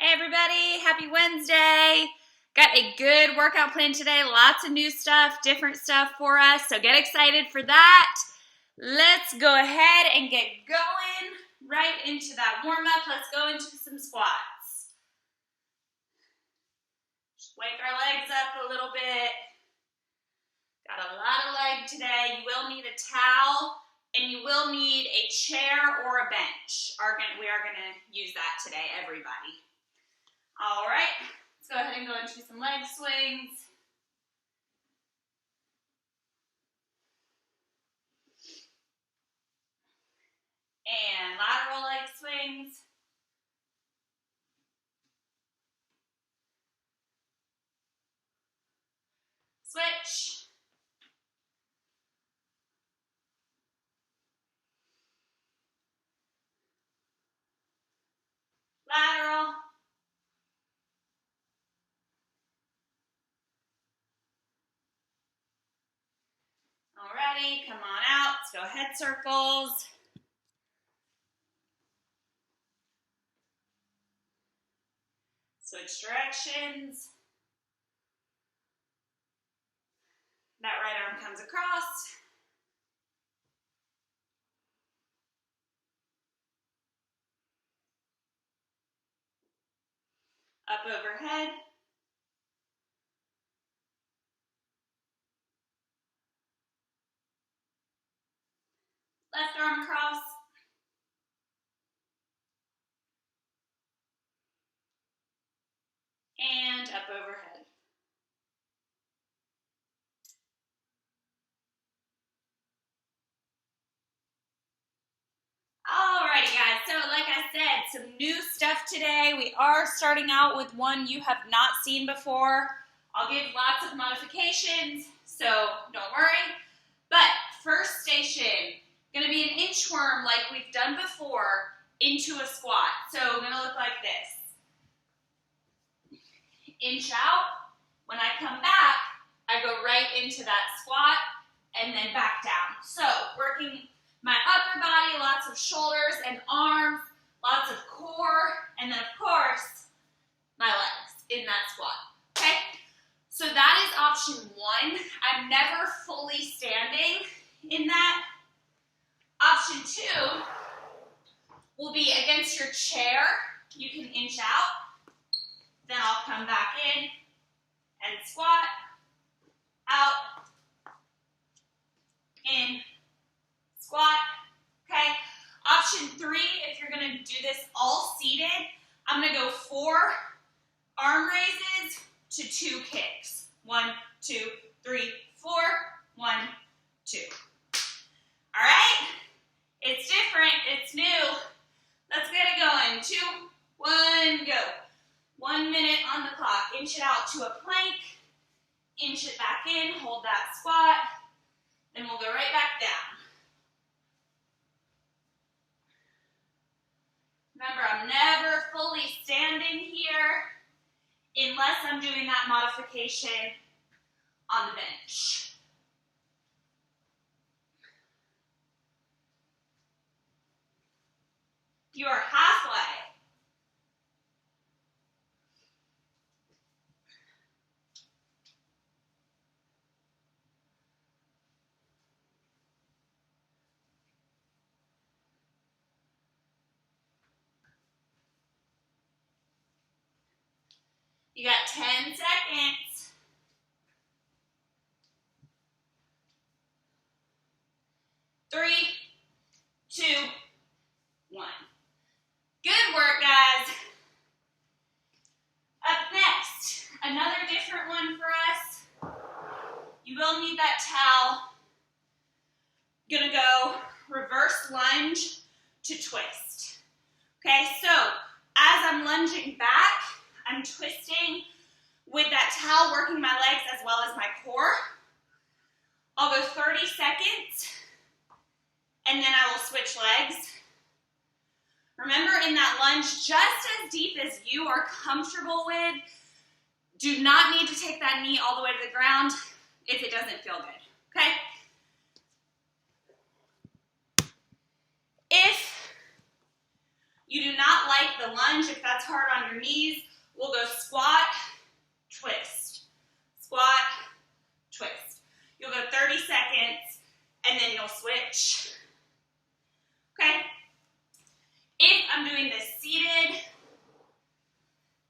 Hey everybody, happy Wednesday. Got a good workout plan today. Lots of new stuff, different stuff for us. So get excited for that. Let's go ahead and get going right into that warm up. Let's go into some squats. Just wake our legs up a little bit. Got a lot of leg today. You will need a towel and you will need a chair or a bench. We are going to use that today, everybody. All right, let's go ahead and go into some leg swings. And lateral leg swings. Switch. Lateral. Alrighty, come on out. Let's go head circles. Switch directions. That right arm comes across. Up overhead. Left arm across. And up overhead. Alrighty guys, so like I said, some new stuff today. We are starting out with one you have not seen before. I'll give lots of modifications, so don't worry. But first station, gonna be an inchworm like we've done before into a squat. So gonna look like this. Inch out. When I come back, I go right into that squat and then back down. So working my upper body, lots of shoulders and arms, lots of core, and then of course, my legs in that squat, okay? So that is option one. I'm never fully standing in that. Option two will be against your chair. You can inch out, then I'll come back in and squat, out, in, squat, okay? Option three, if you're gonna do this all seated, I'm gonna go 4 arm raises to 2 kicks. 1, 2, 3, 4, 1, 2. All right? It's different, it's new. Let's get it going. 2, 1, go. 1 minute on the clock. Inch it out to a plank, inch it back in, hold that squat, then we'll go right back down. Remember, I'm never fully standing here unless I'm doing that modification on the bench. You are halfway. You got 10 seconds. Three, 2, 1. Good work, guys. Up next, another different one for us. You will need that towel. Gonna go reverse lunge to twist. Okay, so as I'm lunging back, I'm twisting with that towel, working my legs as well as my core. I'll go 30 seconds, and then I will switch legs. Remember, in that lunge, just as deep as you are comfortable with, do not need to take that knee all the way to the ground if it doesn't feel good, okay? If You do not like the lunge. If that's hard on your knees, we'll go squat, twist, squat, twist. You'll go 30 seconds, and then you'll switch. Okay? If I'm doing this seated,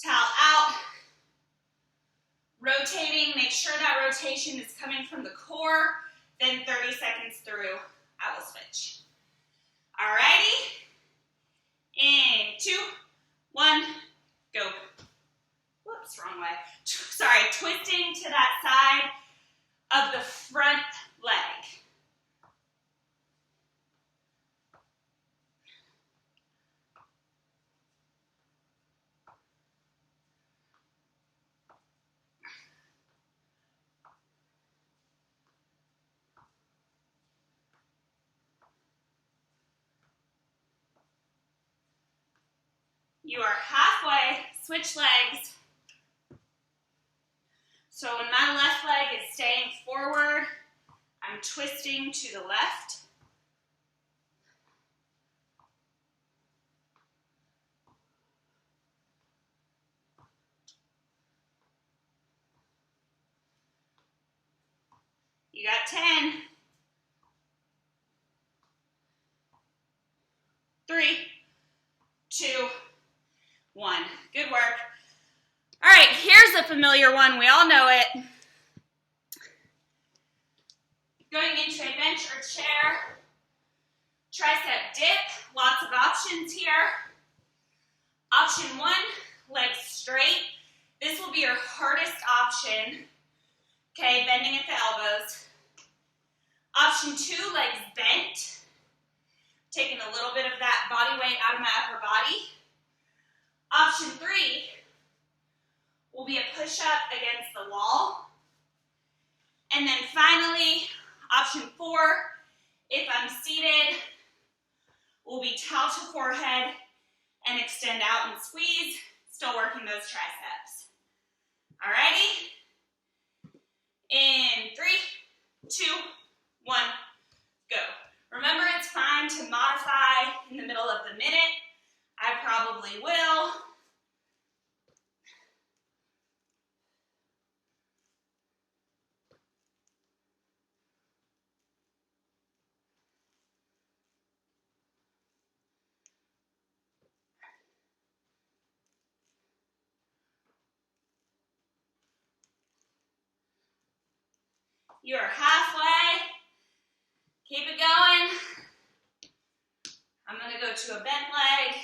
towel out, rotating, make sure that rotation is coming from the core, then 30 seconds through, I will switch. Alrighty? In 2, 1, go. Whoops, wrong way. Sorry, twisting to that side of the front leg. You are halfway, switch legs. So when my left leg is staying forward, I'm twisting to the left. You got 10. 3, 2, 1. Good work. All right, here's a familiar one. We all know it. Going into a bench or chair, tricep dip, lots of options here. Option 1, legs straight. This will be your hardest option. Okay, bending at the elbows. Option 2, legs bent. Taking a little bit of that body weight out of my upper body. Option 3 will be a push-up against the wall. And then finally, option 4, if I'm seated, will be towel to forehead and extend out and squeeze, still working those triceps. Alrighty? In 3, 2, 1, go. Remember, it's fine to modify in the middle of the minute. I probably will. You're halfway. Keep it going. I'm going to go to a bent leg.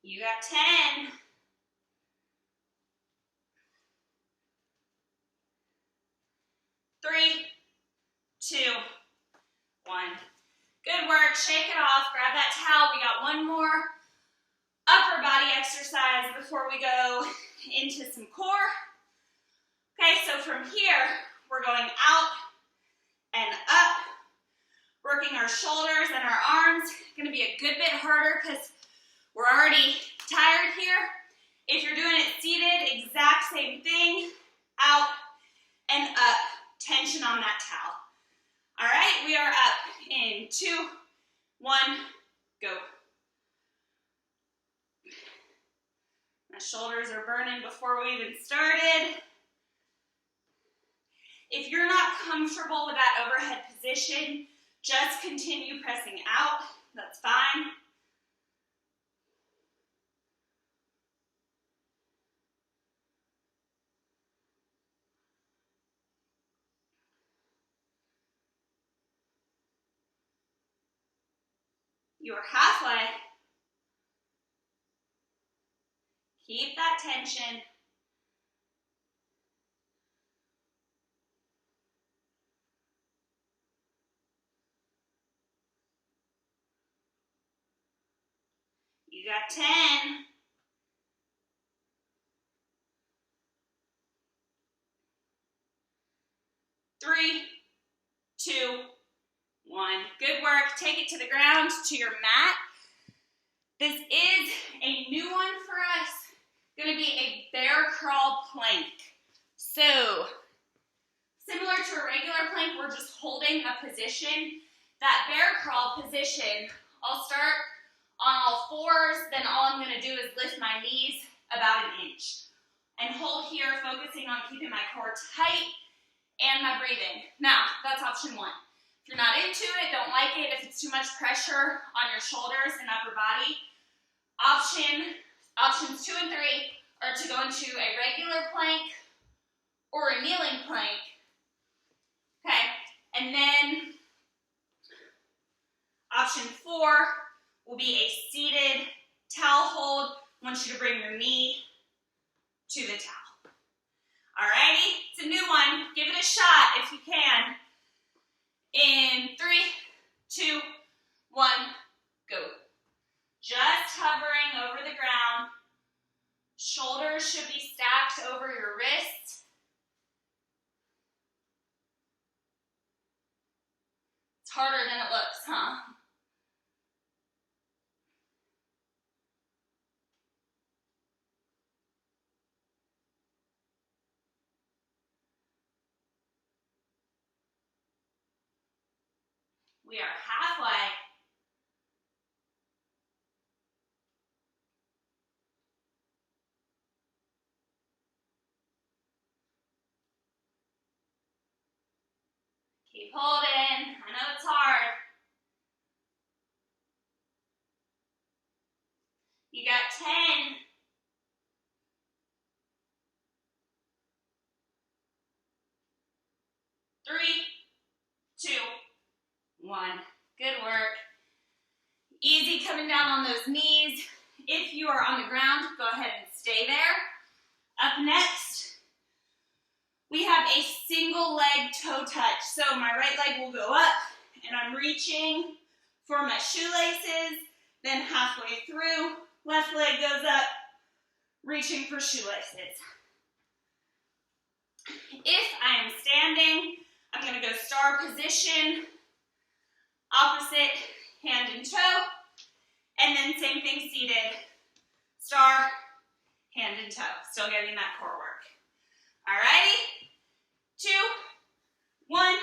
You got 10. 3, 2, 1. Good work. Shake it off. Grab that towel. We got one more upper body exercise before we go into some core. Okay, so from here, we're going out and up, working our shoulders and our arms. Going to be a good bit harder because we're already tired here. If you're doing it seated, exact same thing, out and up, tension on that towel. All right, we are up in 2, 1, go. My shoulders are burning before we even started. If you're not comfortable with that overhead position, just continue pressing out. That's fine. You're halfway. Keep that tension. You got 10. 3, 2, 1. Good work. Take it to the ground, to your mat. This is a new one for us. Gonna be a bear crawl plank. So, similar to a regular plank, we're just holding a position. That bear crawl position, I'll start on all fours, then all I'm gonna do is lift my knees about an inch. And hold here, focusing on keeping my core tight and my breathing. Now, that's option one. If you're not into it, don't like it, if it's too much pressure on your shoulders and upper body, options 2 and 3 are to go into a regular plank or a kneeling plank. Okay, and then option 4 will be a seated towel hold. I want you to bring your knee to the towel. Alrighty, it's a new one. Give it a shot if you can. In 3, 2, 1, go. Just hovering over the ground. Shoulders should be stacked over your wrists. It's harder than it looks, huh? We are halfway. Keep holding. I know it's hard. You got 10. 3, 2, 1. Good work. Easy coming down on those knees. If you are on the ground, go ahead and stay there. Up next, we have a single leg toe touch. So my right leg will go up and I'm reaching for my shoelaces. Then halfway through, left leg goes up, reaching for shoelaces. If I am standing, I'm going to go star position, opposite hand and toe, and then same thing seated, star, hand and toe. Still getting that core work. Alrighty, 2, 1,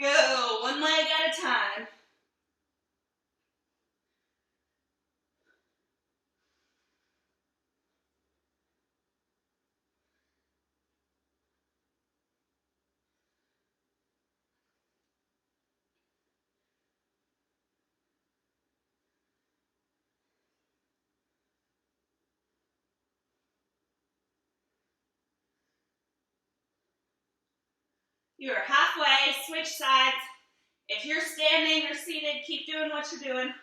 go. One leg at a time. You are halfway, switch sides. If you're standing or seated, keep doing what you're doing.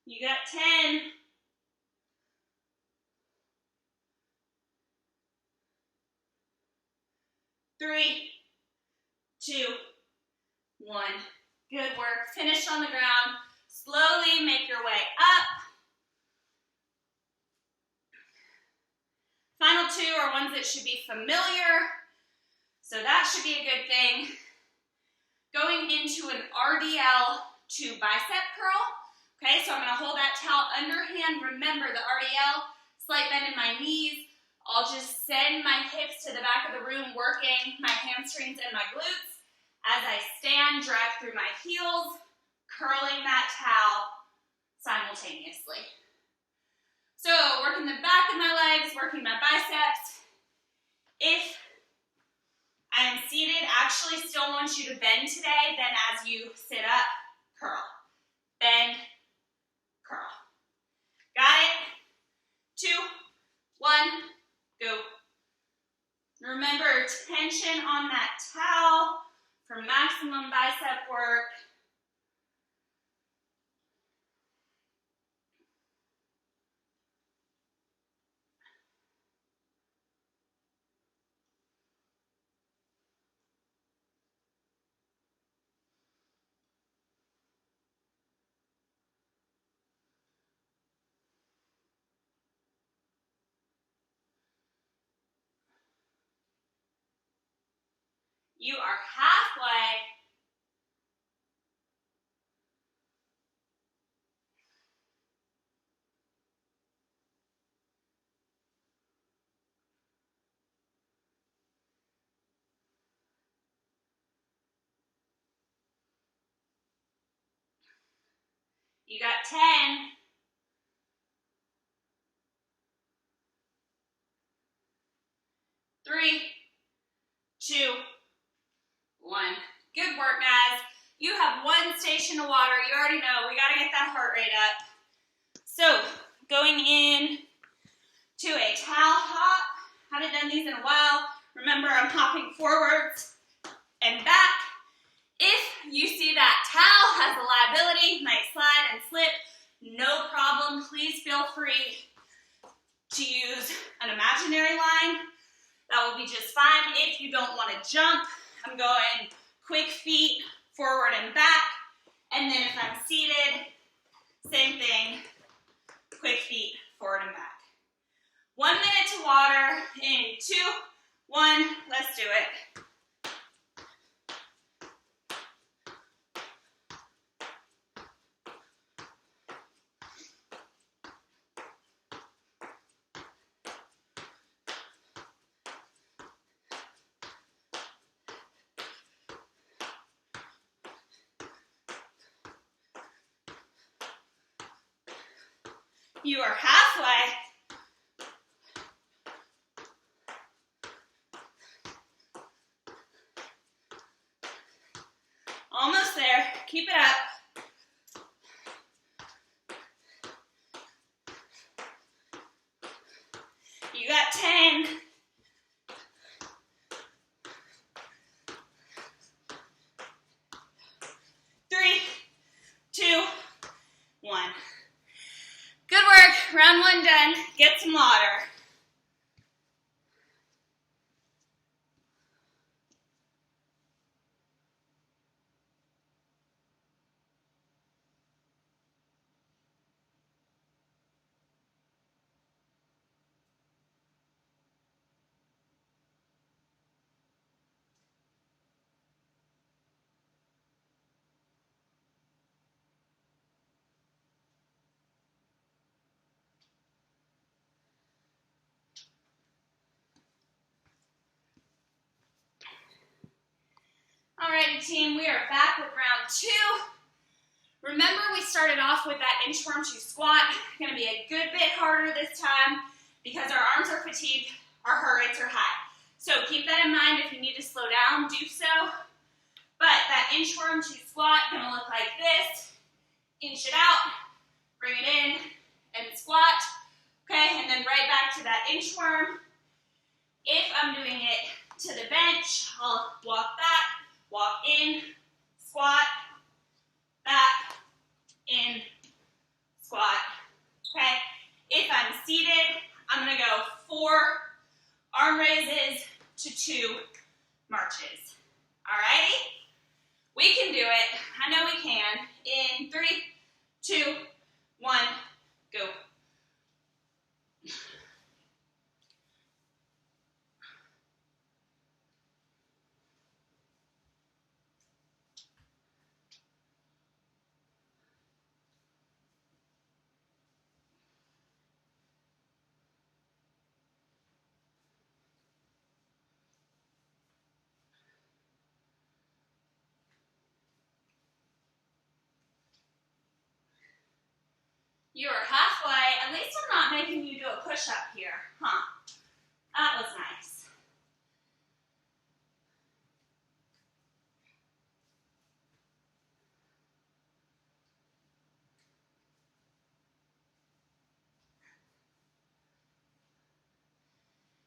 You got 10. 3, 2, 1. Good work. Finish on the ground. Slowly make your way up. Final 2 are ones that should be familiar, so that should be a good thing. Going into an RDL to bicep curl. Okay, so I'm going to hold that towel underhand. Remember the RDL, slight bend in my knees. I'll just send my hips to the back of the room, working my hamstrings and my glutes. As I stand, drag through my heels, curling that towel simultaneously. So working the back of my legs, working my biceps. If I am seated, actually still want you to bend today, then as you sit up, curl. Bend, curl. Got it? 2, 1, go. Remember, tension on that towel for maximum bicep work. You are halfway. You got 10. 3, 2, 1. Good work, guys. You have 1 station of water. You already know we gotta get that heart rate up. So, going in to a towel hop. Haven't done these in a while. Remember, I'm hopping forwards and back. If you see that towel has a liability, might slide and slip, no problem. Please feel free to use an imaginary line. That will be just fine. If you don't want to jump, I'm going quick feet forward and back. And then if I'm seated, same thing, quick feet forward and back. 1 minute to water in 2, 1, let's do it. You are halfway. Almost there. Keep it up. You got 10. 3, 2, 1. Good work. Round 1 done. Get some water. Alrighty, team, we are back with round 2. Remember, we started off with that inchworm to squat. Going to be a good bit harder this time because our arms are fatigued, our heart rates are high. So keep that in mind. If you need to slow down, do so. But that inchworm to squat going to look like this. Inch it out, bring it in, and squat. Okay, and then right back to that inchworm. If I'm doing it to the bench, I'll walk back. Walk in, squat, back, in, squat, okay? If I'm seated, I'm gonna go 4 arm raises to 2 marches, all righty? We can do it, I know we can. In 3, 2, 1, go. You are halfway. At least I'm not making you do a push-up here, huh? That was nice.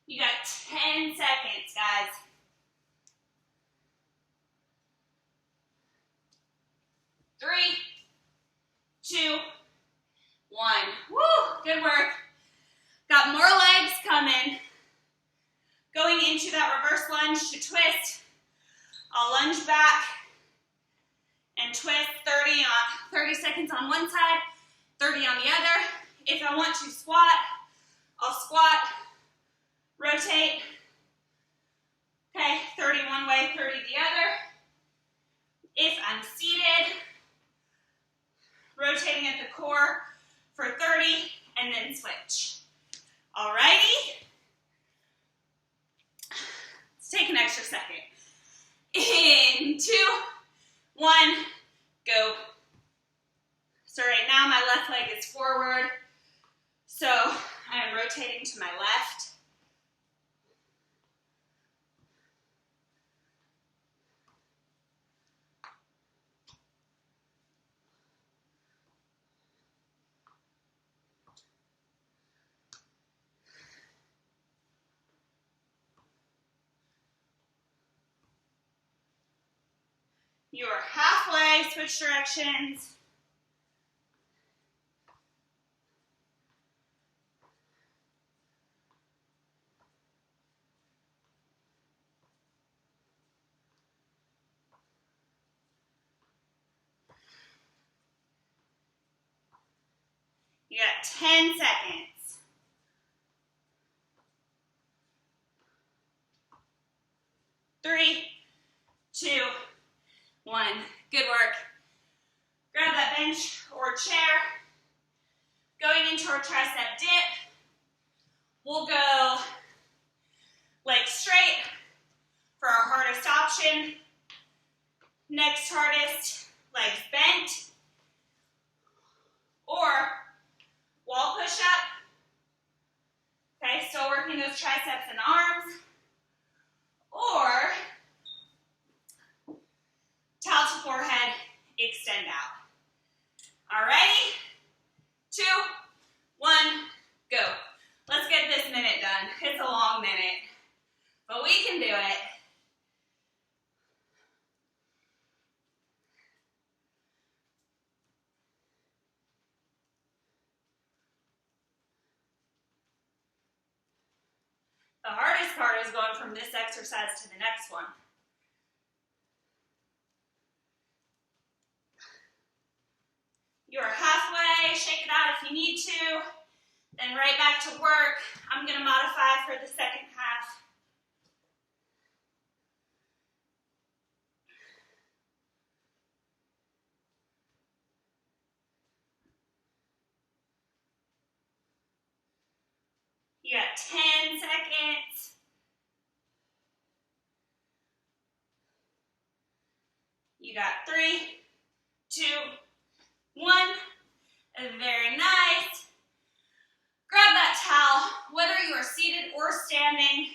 You got 10 seconds, guys. 3, 2, 1. Woo, good work. Got more legs coming. Going into that reverse lunge to twist. I'll lunge back and twist 30 seconds on one side, 30 on the other. If I want to squat, I'll squat, rotate. Okay, 30 one way, 30 the extra second. In 2, 1, go. So right now my left leg is forward, so I am rotating to my left. You are halfway, switch directions. You got 10 seconds. 3, 2, 1. Good work. Grab that bench or chair. Going into our tricep dip. We'll go legs straight for our hardest option. Next hardest, legs bent. Or wall push-up. Okay, still working those triceps and arms. Or towel to forehead, extend out. All righty? 2, 1, go. Let's get this minute done. It's a long minute, but we can do it. The hardest part is going from this exercise to the next one. You're halfway, shake it out if you need to, then right back to work. I'm going to modify for the second half. You got 10 seconds. You got 3, 2, 1. Very nice. Grab that towel, whether you are seated or standing,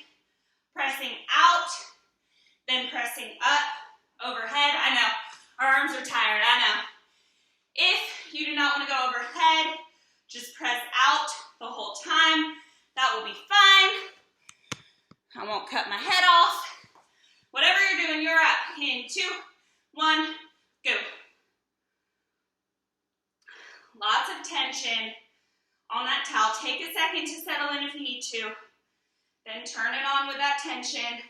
pressing out, then pressing up, overhead. I know, our arms are tired, I know. If you do not want to go overhead, just press out the whole time. That will be fine. I won't cut my head off. Whatever you're doing, you're up. In 2, 1, go. Lots of tension on that towel. Take a second to settle in if you need to. Then turn it on with that tension.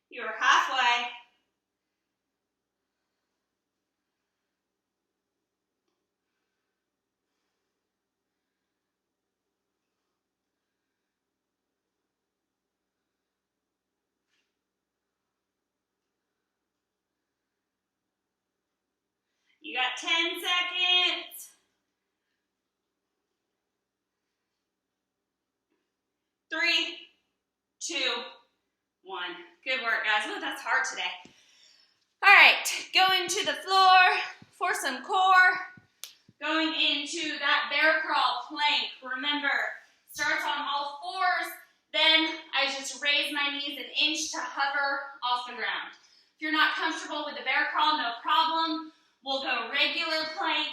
You're halfway. You got 10 seconds. 3, 2, 1. Good work, guys. Oh, that's hard today. All right, going to the floor for some core. Going into that bear crawl plank. Remember, starts on all fours, then I just raise my knees an inch to hover off the ground. If you're not comfortable with the bear crawl, no problem. We'll go regular plank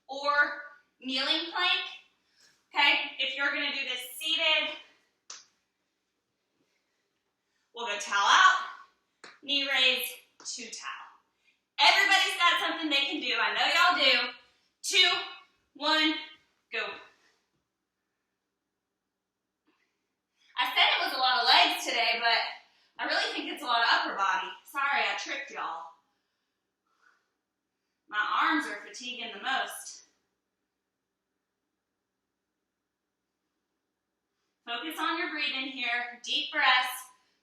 or kneeling plank. Okay, if you're gonna do this seated, we'll go towel out, knee raise to towel. Everybody's got something they can do. I know y'all do. 2, 1, go. I said it was a lot of legs today, but I really think it's a lot of upper body. Sorry, I tricked y'all. My arms are fatiguing the most. Focus on your breathing here. Deep breaths.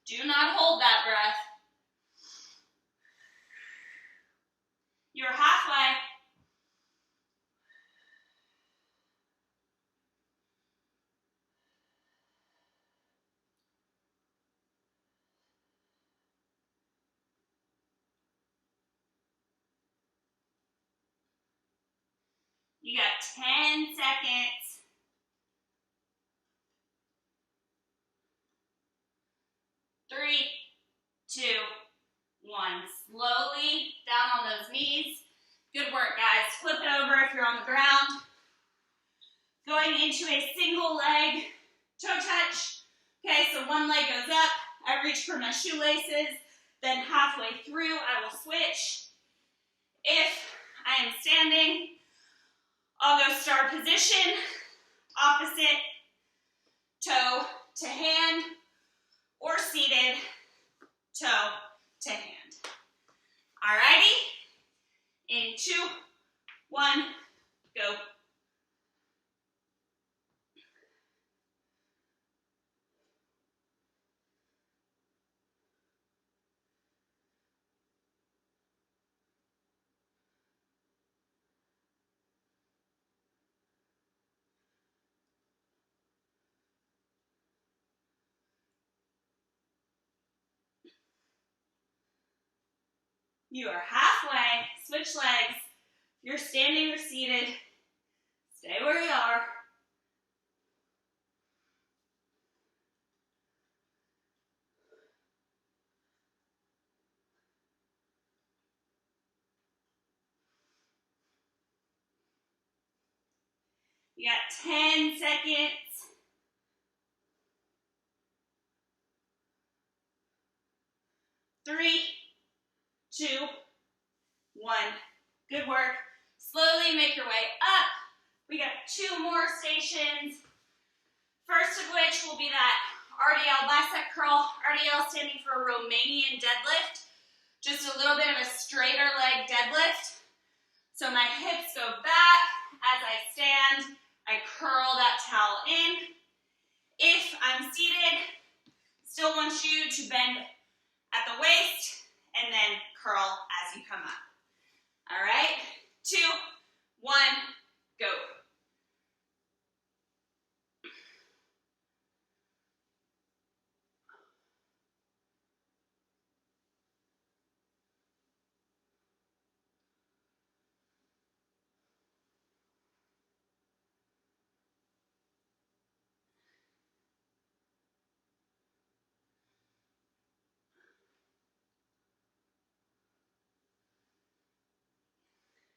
Do not hold that breath. You're halfway. You got 10 seconds. 3, 2, 1. Slowly down on those knees. Good work, guys. Flip it over if you're on the ground. Going into a single leg toe touch. Okay, so one leg goes up. I reach for my shoelaces. Then halfway through, I will switch. If I am standing, I'll go star position, opposite toe to hand, or seated toe to hand. Alrighty? In 2, 1, go. You are halfway. Switch legs. You're standing or seated. Stay where you are. You got 10 seconds. 3, 2, 1. Good work. Slowly make your way up. We got 2 more stations. First of which will be that RDL bicep curl. RDL standing for Romanian deadlift. Just a little bit of a straighter leg deadlift. So my hips go back as I stand. I curl that towel in. If I'm seated, still want you to bend at the waist and then curl as you come up. All right, 2, 1, go.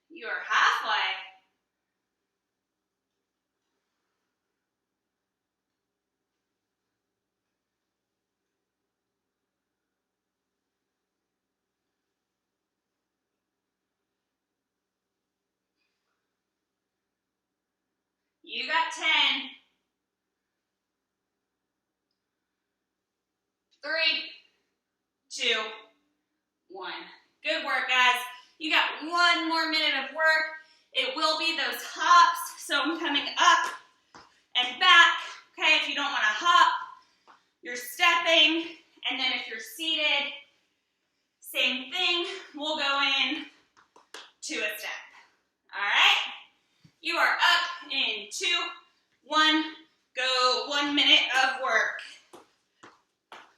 You are halfway. You got 10. 3, 2, 1. Good work, guys. You got 1 more minute of work. It will be those hops. So I'm coming up and back. Okay, if you don't want to hop, you're stepping. And then if you're seated, same thing. We'll go in to a step. All right? You are up in 2, 1, go. 1 minute of work.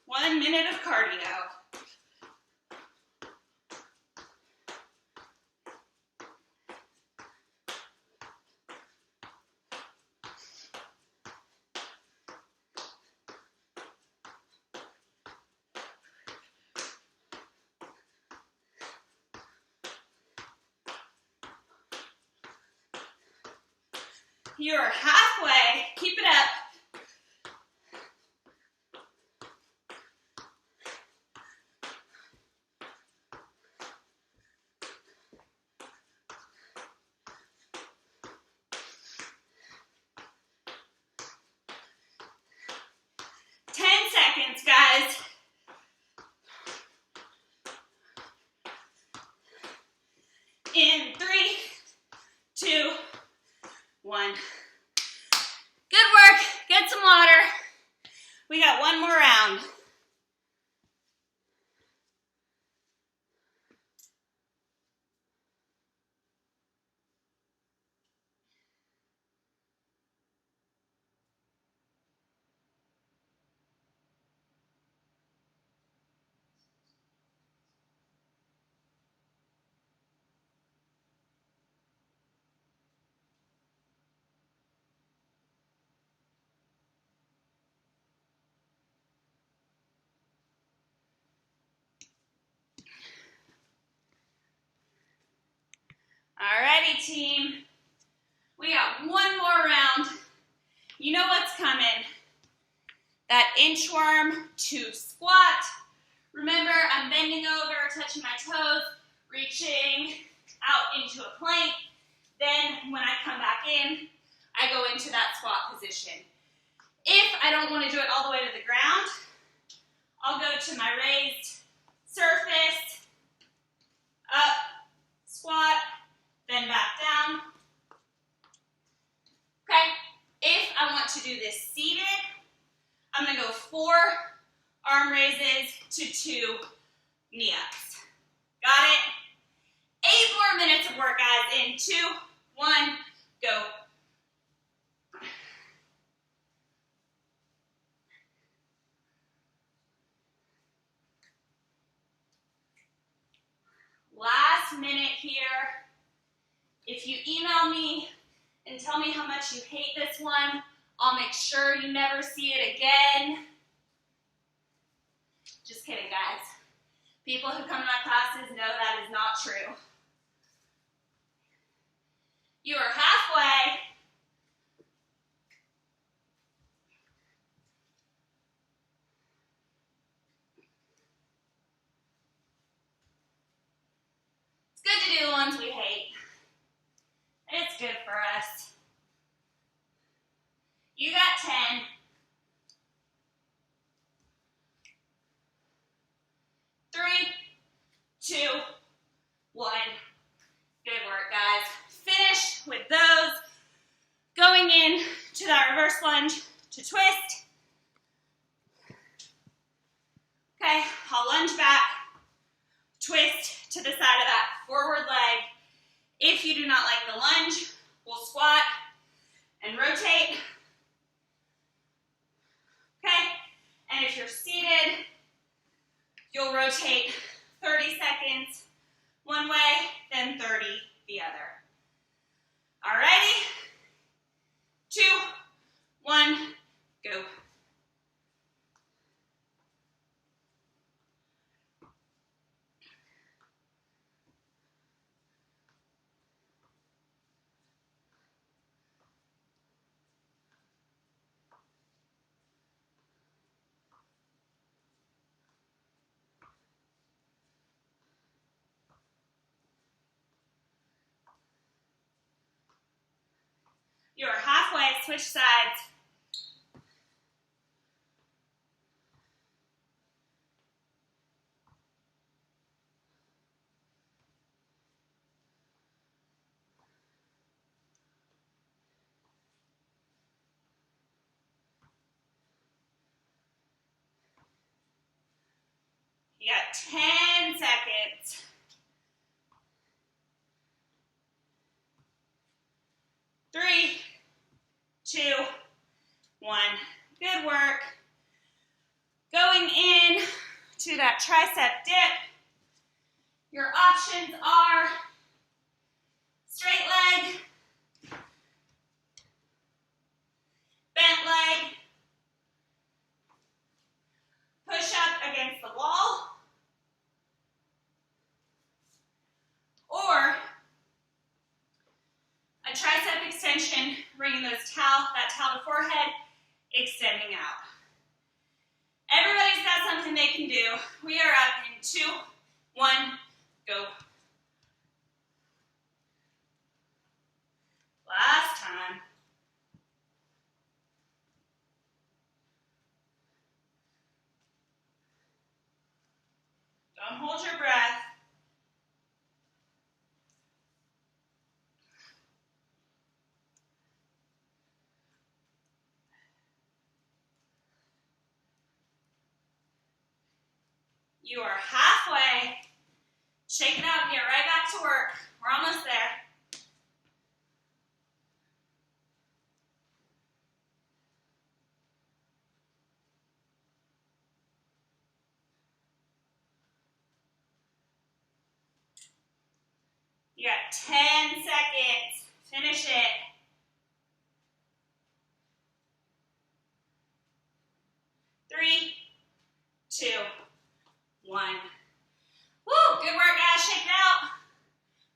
1 minute of cardio. You're halfway. Keep it up. Seconds, guys. In 3, 2, 1. Good work. round. Alrighty, team. We got one more round. You know what's coming. That inchworm to squat. Remember, I'm bending over, touching my toes, reaching out into a plank. Then when I come back in, I go into that squat position. If I don't want to do it all the way to the ground, I'll go to my raised surface, up, squat, then back down. Okay, if I want to do this seated, I'm going to go 4 arm raises to 2 knee ups. Got it? 8 more minutes of work, guys. In 2, 1, go. Last minute here. If you email me and tell me how much you hate this one, I'll make sure you never see it again. Just kidding, guys. People who come to my classes know that is not true. You are halfway. It's good to do the ones we hate. It's good for us. You got 10. 3, 2, 1. Good work, guys. Finish with those. Going in to that reverse lunge to twist. Okay, I'll lunge back, twist to the side of that forward leg. If you do not like the lunge, we'll squat and rotate. Okay, and if you're seated, you'll rotate 30 seconds one way, then 30 the other. Alrighty? 2, 1, go. You're halfway, switch sides. You got 10 seconds. 3, 2, 1. Good work. Going in to that tricep dip. Your options are straight leg, bent leg, push up against the wall, or a tricep extension, bringing that towel to forehead, extending out. Everybody's got something they can do. We are up in 2, 1, go. Last time. Don't hold your breath. You are halfway. Shake it out and get right back to work. We're almost there. You got 10 seconds. Finish it. 3, 2, 1. Woo, good work, guys. Shake it out.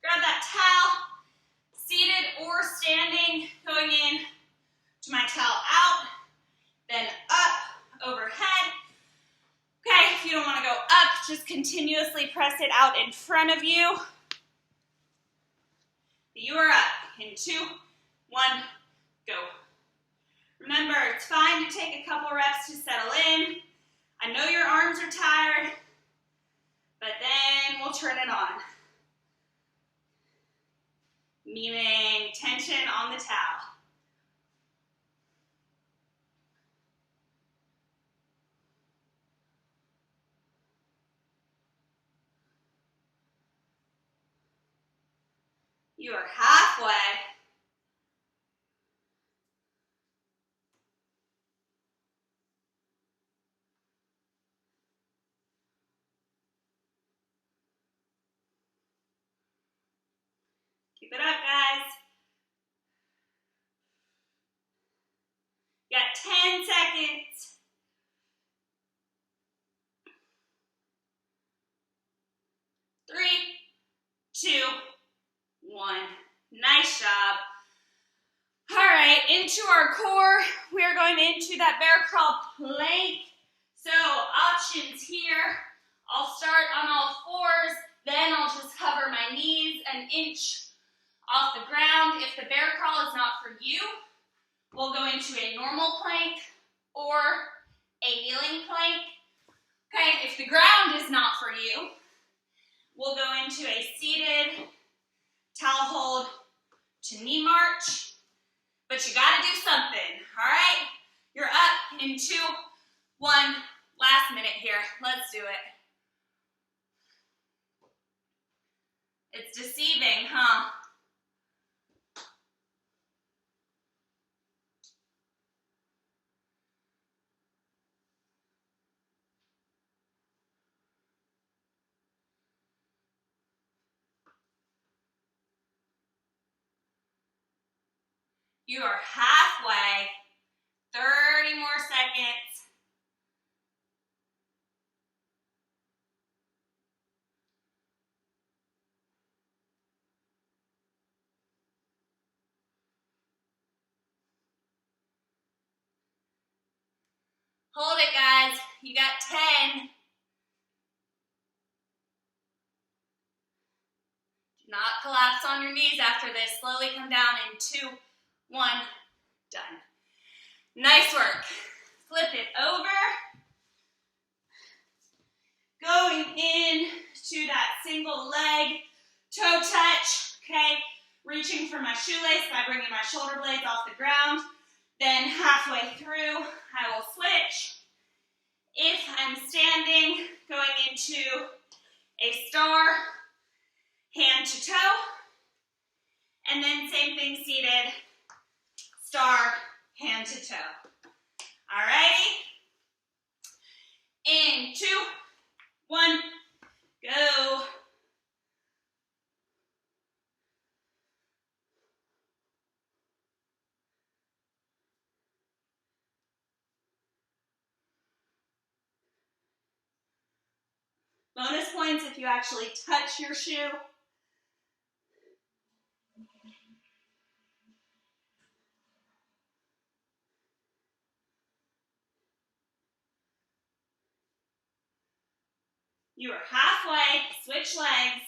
Grab that towel, seated or standing, going in to my towel out, then up, overhead. Okay, if you don't want to go up, just continuously press it out in front of you. You are up in 2, 1, go. Remember, it's fine to take a couple reps to settle in. I know your arms are tired, but then we'll turn it on. Meaning tension on the towel. You are halfway. Keep it up, guys. You got 10 seconds. 3, 2, 1. Nice job. All right, into our core. We are going into that bear crawl plank. So options here. I'll start on all fours, then I'll just hover my knees an inch off the ground. If the bear crawl is not for you, we'll go into a normal plank or a kneeling plank. Okay, if the ground is not for you, we'll go into a seated towel hold to knee march. But you gotta do something, all right? You're up in 2, 1. Last minute here. Let's do it. It's deceiving, huh? You are halfway. 30 more seconds. Hold it, guys. You got 10. Do not collapse on your knees after this. Slowly come down in 2, 1. Done. Nice work. Flip it over. Going in to that single leg toe touch, okay? Reaching for my shoelace by bringing my shoulder blades off the ground. Then halfway through, I will switch. If I'm standing, going into a star, hand to toe. And then same thing seated, star, hand to toe. Alrighty? In 2, 1, go. Bonus points if you actually touch your shoe. You are halfway, switch legs.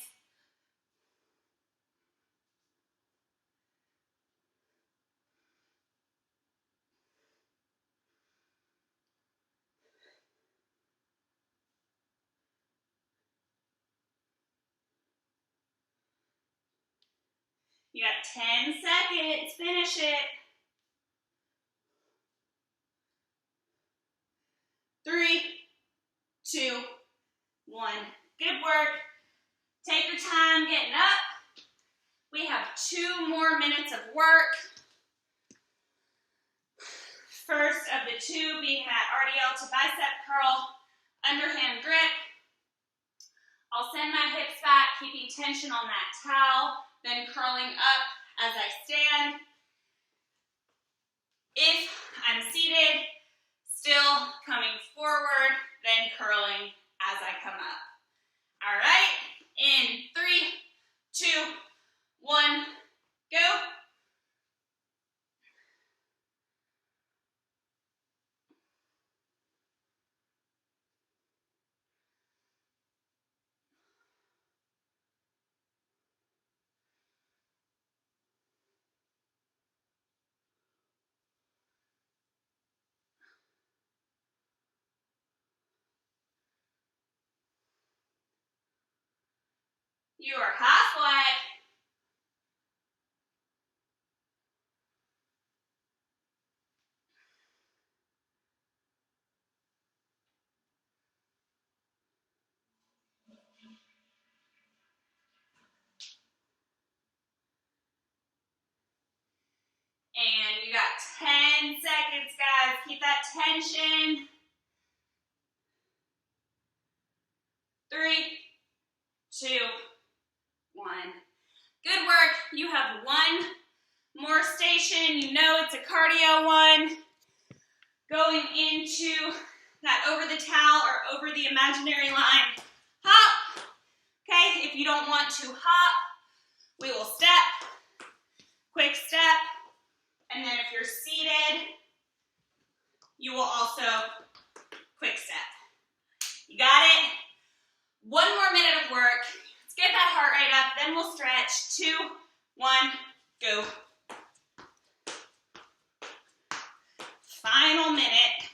You got 10 seconds, finish it. 3, 2, 1. work. Take your time getting up. We have 2 more minutes of work. First of the 2 being that RDL to bicep curl, underhand grip. I'll send my hips back, keeping tension on that towel, then curling up as I stand. If I'm seated, still coming forward, then curling as I come up. All right, in 3, 2, 1, go. You are halfway. And you got 10 seconds, guys. Keep that tension. 3, 2, 1. Good work. You have 1 more station. You know it's a cardio one. Going into that over the towel or over the imaginary line. Hop. Okay, if you don't want to hop, we will step. Quick step. And then if you're seated, you will also quick step. You got it? 1 more minute of work. Let's get that heart rate up, then we'll stretch. 2, 1, go. Final minute.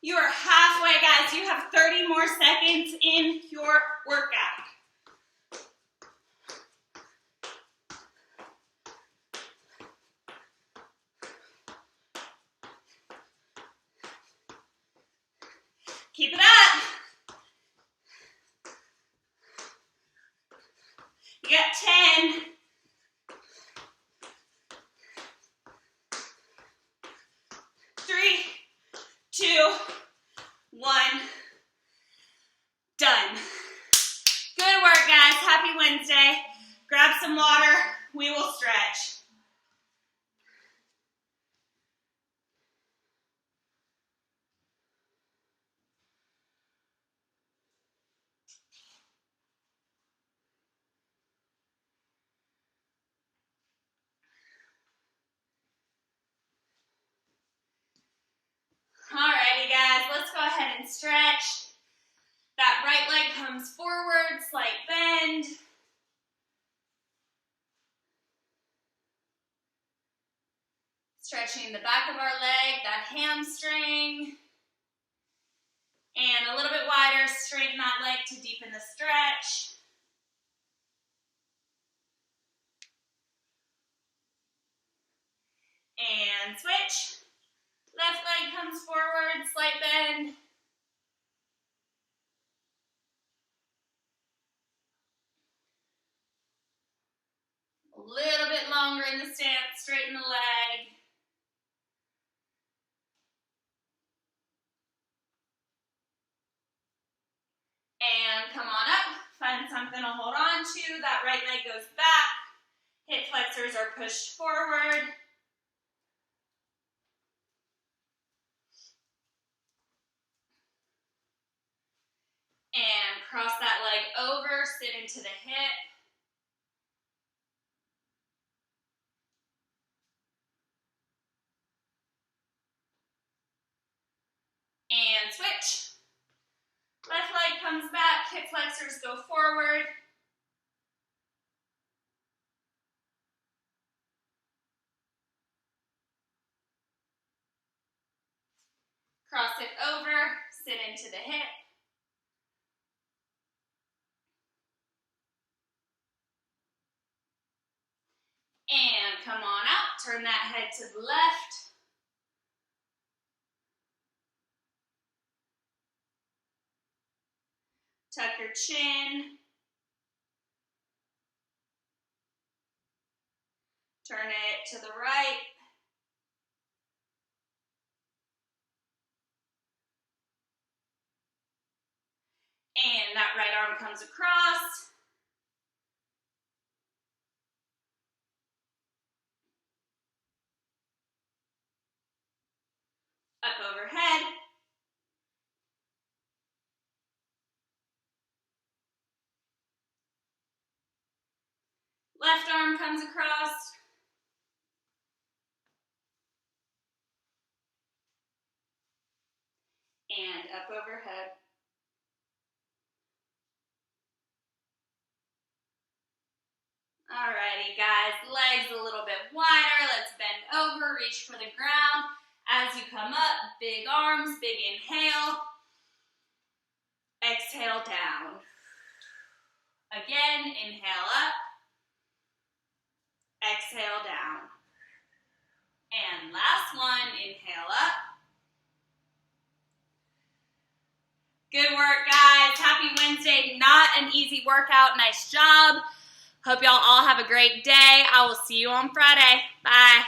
You are halfway, guys. You have 30 more seconds in your workout. Keep it up. You got 10. 3, 2, 1. Done. Good work, guys. Happy Wednesday. Grab some water. We will stretch. Alrighty, guys. Let's go ahead and stretch. That right leg comes forward, slight bend. Stretching the back of our leg, that hamstring. And a little bit wider, straighten that leg to deepen the stretch. And switch. Left leg comes forward, slight bend. A little bit longer in the stance, straighten the leg. And come on up, find something to hold on to. That right leg goes back. Hip flexors are pushed forward. And cross that leg over, sit into the hip. And switch. Left leg comes back, hip flexors go forward. Cross it over, sit into the hip. And come on out, turn that head to the left. Tuck your chin. Turn it to the right. And that right arm comes across. Up overhead. Left arm comes across. And up overhead. Alrighty guys, legs a little bit wider. Let's bend over, reach for the ground. As you come up, big arms, big inhale. Exhale down. Again, inhale up. Exhale down. And last one, inhale up. Good work, guys. Happy Wednesday. Not an easy workout. Nice job. Hope y'all all have a great day. I will see you on Friday. Bye.